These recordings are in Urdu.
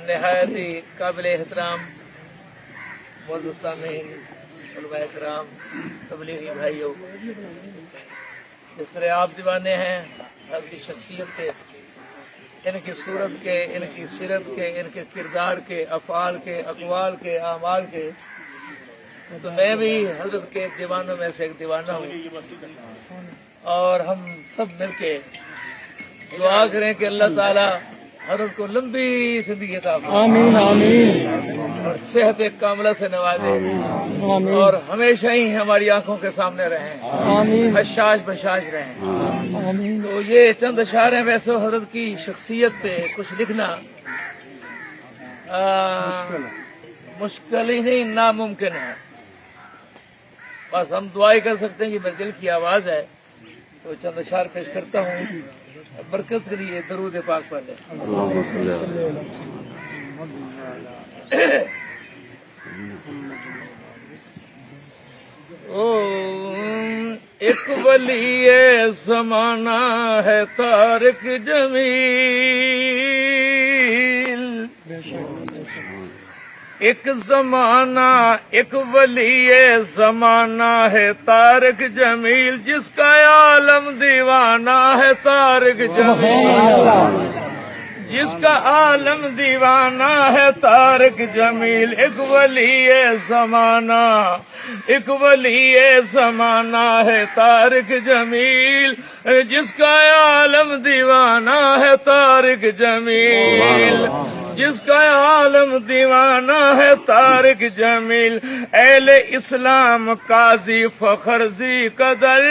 نہایت ہی قابل احترام معزز سامعین، علماء کرام، تبلیغی بھائیوں، جس طرح آپ دیوانے ہیں آپ کی شخصیت کے، ان کی صورت کے، ان کی سیرت کے، ان کے کردار کے، افعال کے، اقوال کے، اعمال کے، تو میں بھی حضرت کے دیوانوں میں سے ایک دیوانہ ہوں، اور ہم سب مل کے دعا کریں کہ اللہ تعالی حضرت کو لمبی زندگی عطا فرمائے، آمین آمین، اور صحت کاملہ سے نوازے، آمین، اور ہمیشہ ہی ہماری آنکھوں کے سامنے رہیں، آمین، حشاش بشاش رہیں، آمین۔ تو یہ چند اشعار ہیں، ویسے حضرت کی شخصیت پہ کچھ لکھنا مشکل ہی نہیں، ناممکن ہے، بس ہم دعائیں کر سکتے ہیں کہ میرے دل کی آواز ہے، تو چند اشعار پیش کرتا ہوں، برکت کے لیے درود پاک پڑھ لیں۔ ایک ولی زمانہ ہے طارق جمیل، ایک زمانہ، ایک ولی زمانہ ہے طارق جمیل، جس کا عالم دیوانہ ہے طارق جمیل، جس کا عالم دیوانہ ہے طارق جمیل، ایک ولی زمانہ، ایک ولی زمانہ ہے طارق جمیل، جس کا عالم دیوانہ ہے طارق جمیل، جس کا عالم دیوانہ ہے طارق جمیل، اہل اسلام قاضی فخر ذی قدر،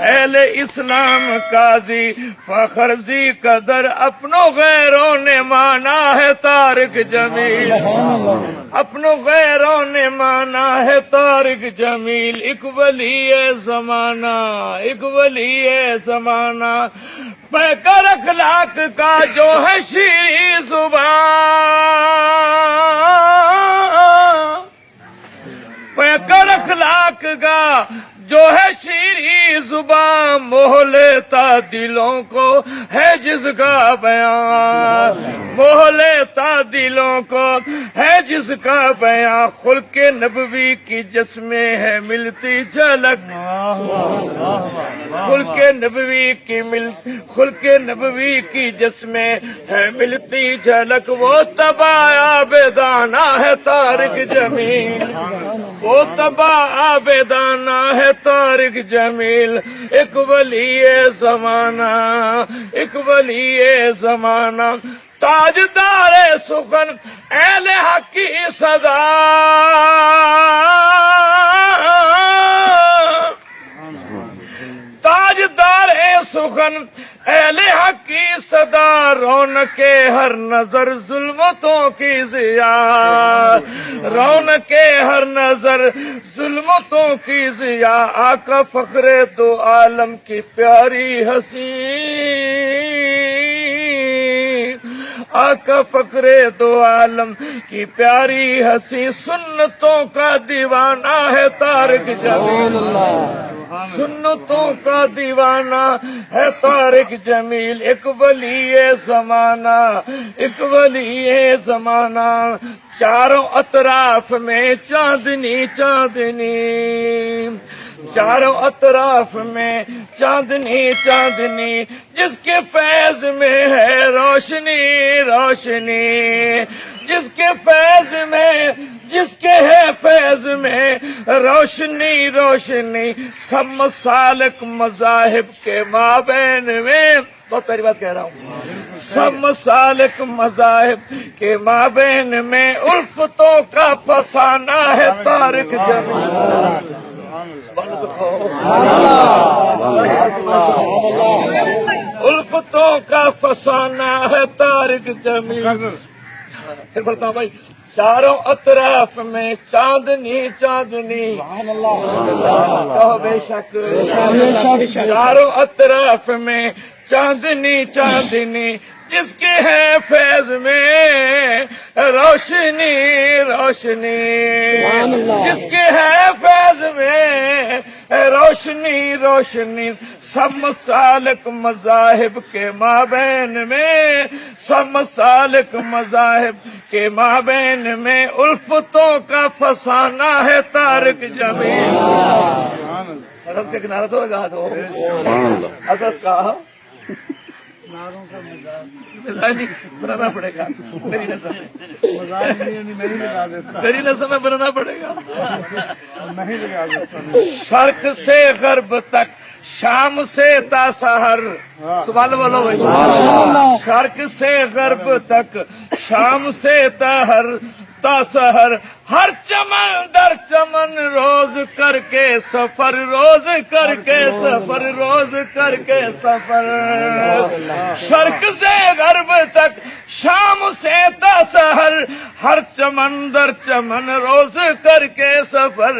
اہل اسلام قاضی فخر ذی قدر، اپنوں غیروں نے مانا ہے طارق جمیل، اپنوں غیروں نے مانا ہے طارق جمیل، ایک ولی زمانہ، ایک ولی زمانہ، پیکر اخلاق کا جو ہے شیریں زبان، پیکر اخلاق کا جو ہے شیریں زبان، موہ لیتا دلوں کو ہے جس کا بیان، موہ لیتا دلوں کو ہے جس کا بیان، خلق نبوی کی جسمیں ہے ملتی جھلک، خلق نبوی کی خلق نبوی کی جسمیں ہے ملتی جھلک، وہ تباہ عابدانہ ہے طارق جمیل، وہ تباہ عابدانہ ہے طارق جمیل، ایک ولی زمانہ، ایک ولی زمانہ، تاجدار سخن اہل حق کی صدا، تاجدار سخن اہل حق کی صدا، رونق ہر نظر ظلمتوں کی ضیاء، رونق ہر نظر ظلمتوں کی ضیاء، آقا فخر دو عالم کی پیاری ہنسی، آقا فخر دو عالم کی پیاری ہنسی، سنتوں کا دیوانہ ہے طارق جمیل، سنتوں کا دیوانہ ہے طارق جمیل، ایک ولی زمانہ، ایک ولی زمانہ، چاروں اطراف میں چاندنی چاندنی، چاروں اطراف میں چاندنی چاندنی، جس کے فیض میں ہے روشنی روشنی، جس کے فیض میں، جس کے ہے فیض میں روشنی روشنی، سب مسالک مذاہب کے مابین میں، بہت پہلی بات کہہ رہا ہوں، سب مسالک مذاہب کے مابین میں الفتوں کا فسانہ ہے طارق جمیل، الفتوں کا فسانہ ہے طارق جمیل، پھر بڑھتا ہوں بھائی، چاروں اطراف میں چاندنی چاندنی، کہو بے شک، چاروں اطراف میں چاندنی چاندنی، جس کے ہے فیض میں روشنی روشنی، جس کے ہے فیض میں روشنی روشنی، سب مسالک مذاہب کے مابین میں، سب مسالک مذاہب کے مابین میں الفتوں کا فسانہ ہے طارق جمیل۔ حضرت کے کنارہ تو لگا دو، حضرت کا نہیں بنانا پڑے گا، میری نسل میں بنانا پڑے گا۔ شرق سے غرب تک، شام سے تا سحر، سبحان اللہ بولو بھائی، شرق سے غرب تک، شام سے تا سحر، ہر چمن در چمن روز کر کے سفر، روز کر کے سفر، روز کر کے سفر، شرق سے غرب تک، شام سے تا سحر، ہر چمن در چمن روز کر کے سفر،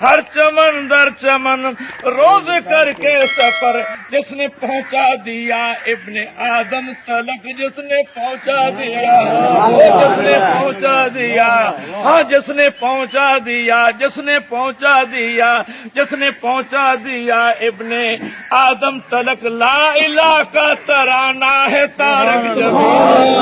ہر چمن در چمن روز کر کے سفر، جس نے پہنچا دیا ابن آدم تلک، جس نے پہنچا دیا، جس نے پہنچا دیا، ہاں جس نے پہنچا دیا، جس نے پہنچا دیا، جس نے پہنچا دیا ابن آدم تلک، لا الہ کا ترانہ ہے طارق جمیل،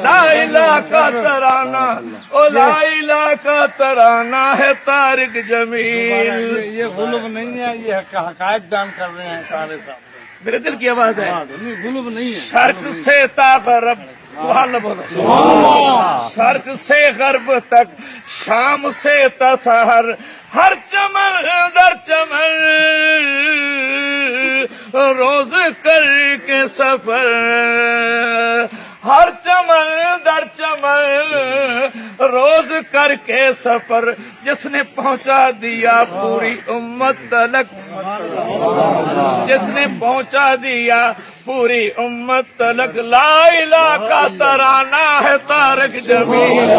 لا الہ کا ترانہ، او لا الہ کا ترانہ ہے طارق جمیل۔ یہ غلب نہیں ہے، یہ حقائق بیان کر رہے ہیں سارے صاحب، میرے دل کی آواز ہے، غلب نہیں ہے۔ شرق سے تا غرب، سبحان اللہ بولو، شرق سے غرب تک، شام سے تا سحر، ہر چمن در چمن روز کر کے سفر، ہر چمن در چمن روز کر کے سفر، جس نے پہنچا دیا پوری امت تلک، جس نے پہنچا دیا پوری امت تلک، لا الہ کا ترانہ ہے طارق جمیل،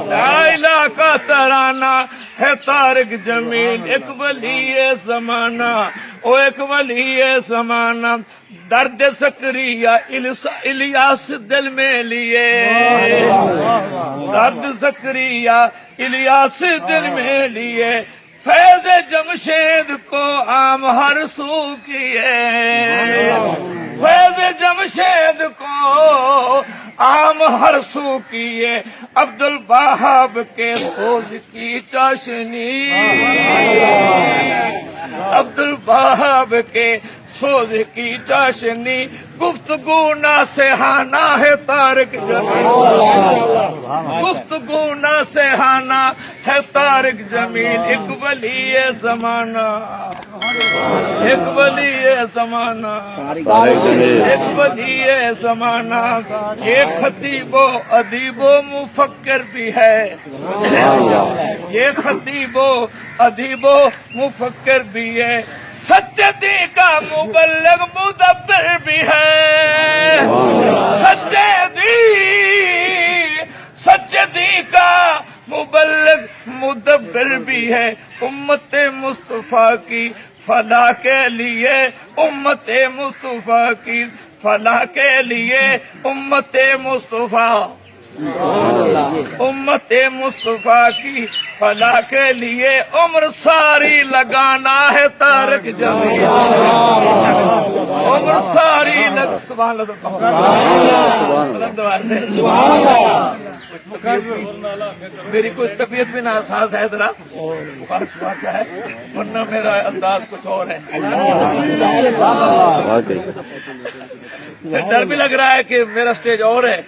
لا الہ کا ترانہ ہے طارق جمیل۔ ایک ولی زمانہ، او ایک ولی زمانہ، درد زکریا الیاس دل میں لیے، درد زکریا الیاس دل میں لیے، فیض جمشید کو عام ہر سو کیے، فیض جمشید کو عام ہر سو کیے، عبد الوہاب کے سوز کی چاشنی، عبد الوہاب کے سوز کی چاشنی، گفتگو نہ سہانا ہے طارق جمیل، گفتگو نہ سہانا ہے طارق جمیل۔ ایک ولی زمانہ، ایک ولی زمانہ، ایک ولی زمانہ، یہ خطیب و ادیب و مفکر بھی ہے، یہ خطیب و ادیب و مفکر بھی ہے، سچے دین کا مبلغ مدبر بھی ہے، سچے دین کا مبلغ مدبر بھی ہے، امت مصطفیٰ کی فلاح کے لیے، امت مصطفیٰ کی فلاح کے لیے، امت مصطفیٰ، امت مصطفیٰ کی فلاح کے لیے عمر ساری لگانا ہے طارق جمیل، عمر ساری سبحان اللہ، میری کوئی طبیعت بھی ناساز ہے، ذرا بخار شخار سے ہے، ورنہ میرا انداز کچھ اور ہے۔ ڈر بھی لگ رہا ہے کہ میرا سٹیج اور ہے۔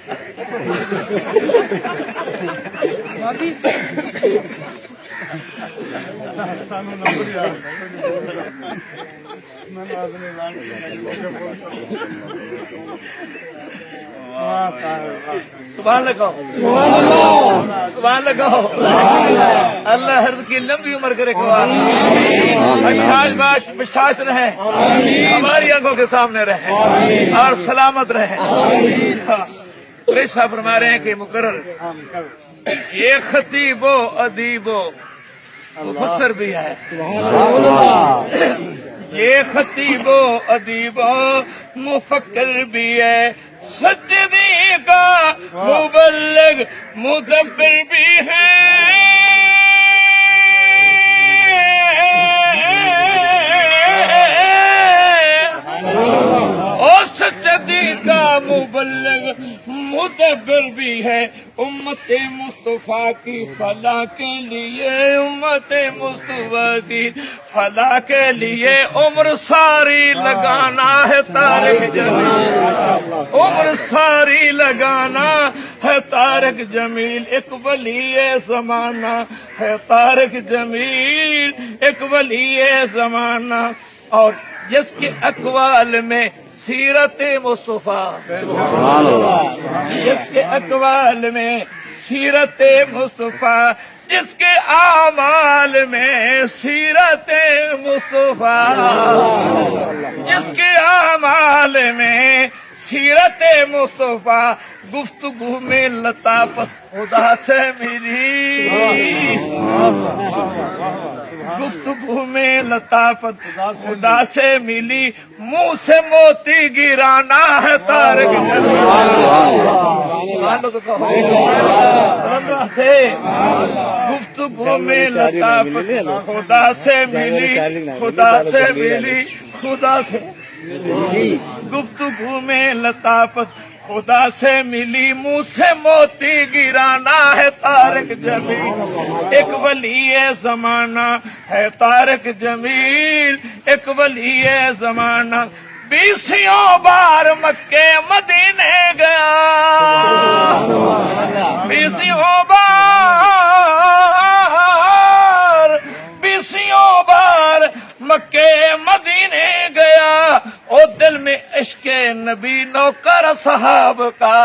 سبحان اللہ، سبحان اللہ، اللہ ہر کی لمبی عمر کرے، بشاش رہے، ہماری آنکھوں کے سامنے رہے اور سلامت رہے۔ قریش صاحب فرما رہے ہیں کہ مقرر یہ خطیب و ادیب و مفسر بھی ہے، یہ خطیب و ادیب و مفکر بھی ہے، سجدی کا مبلغ مدبر بھی ہے، اور سجدی کا مبلغ مدبر بھی ہے، امت مصطفیٰ کی فلاح کے لیے، امت مصطفیٰ کی فلاح کے لیے عمر ساری لگانا ہے طارق جمیل، عمر ساری لگانا ہے طارق جمیل، ایک ولی زمانہ ہے طارق جمیل، ایک ولی زمانہ، اور جس کے اقوال میں سیرت مصطفیٰ، جس کے اقوال میں سیرت مصطفیٰ، جس کے اعمال میں سیرت مصطفیٰ، جس کے اعمال میں سیرت مصطفیٰ، گفتگو میں لطافت خدا سے ملی، گفتگو میں لطافت خدا سے ملی، منہ سے موتی گرانا ہے طارق سے، گفتگو میں لطافت خدا سے ملی، خدا سے ملی، خدا سے گفتگو میں لطافت خدا سے ملی، منہ سے موتی گرانا ہے طارق جمیل، ایک ولی زمانہ ہے طارق جمیل، ایک ولی زمانہ، 20 بار مکے مدینے گیا، 20 بار مکے مدینے گیا، اور دل میں عشق نبی نوکر صحاب کا،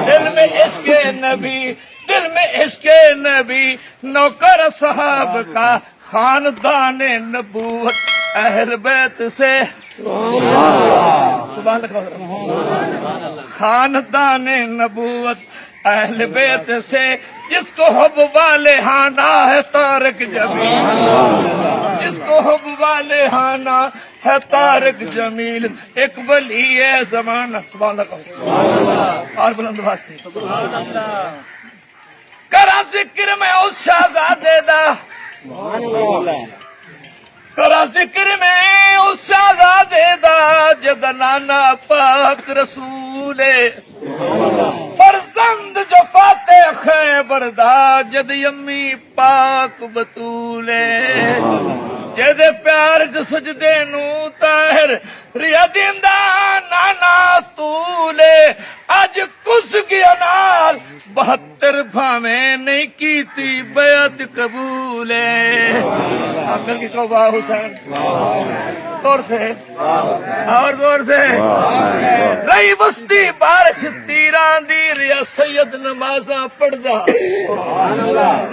دل میں عشق نبی، دل میں عشق نبی نوکر صحاب کا، خاندان نبوت اہل بیت سے، سبحان اللہ، خاندان نبوت اہل بیت سے، جس کو حب والے ہانا ہے طارق جمیل، جس کو حب والے ہانا ہے طارق جمیل، ایک ولی زمانہ، سبحان اللہ، اور بلند آواز سے کرا ذکر میں اس شہزادے دا، کرا ذکر میں اس شہزادے دا، جدا نانا پاک رسول فرزند جو فاتح خیبر دا، جد یمی پاک بطولے، جد پیار جو سجدے نو طاہر ریا دیندا نانا طولے، اج کس گیا نال 72 بھاویں نہیں کیتی بیعت قبولے، مل کے کہو واہ حسین، زور سے اور زور سے، رہی بستی بارش تیران دی، ریا سید نمازاں پڑھدا،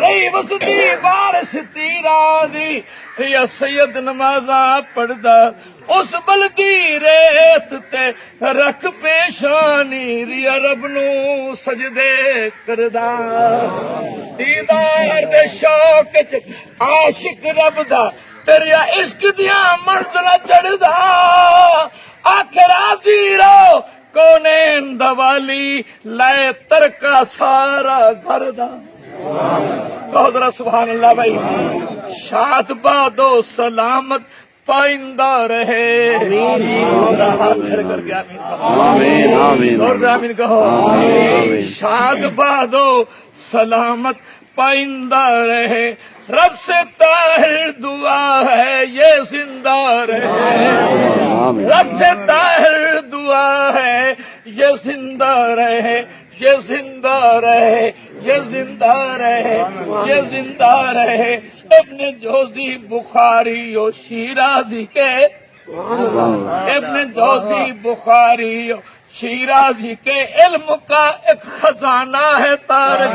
رہی بستی بارش تیران دی، ریا سید نمازاں پڑھدا، اس بلدی ریت تے رکھ پیشانی، ریا رب نو سجدے کردا، دیدار دے شوق چ عاشق رب دا، تیریا عشق دیاں منزلاں چڑھدا، آخر راضی رہو کونین دوالی، لائے ترکا سارا گھر دا، کہو ذرا سبحان اللہ بھائی، شاد باد و سلامت پائندہ رہے، ہاتھ کھڑے کر کے آمین کہو، اور سے آمین کہو، شاد باد و سلامت پائندہ رہے، رب سے طاہر دعا ہے یہ زندہ رہے، رب سے طاہر دعا ہے یہ زندہ رہے، یہ زندہ رہے، یہ زندہ رہے، یہ زندہ رہے، ابن جوزی بخاری و شیرازی کے، ابن جوزی بخاری و شیرازی کے، علم کا ایک خزانہ ہے طارق،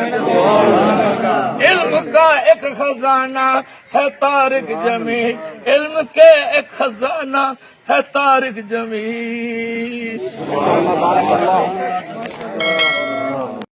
علم کا ایک خزانہ ہے طارق جمیل، علم کے ایک خزانہ ہے طارق جمیل۔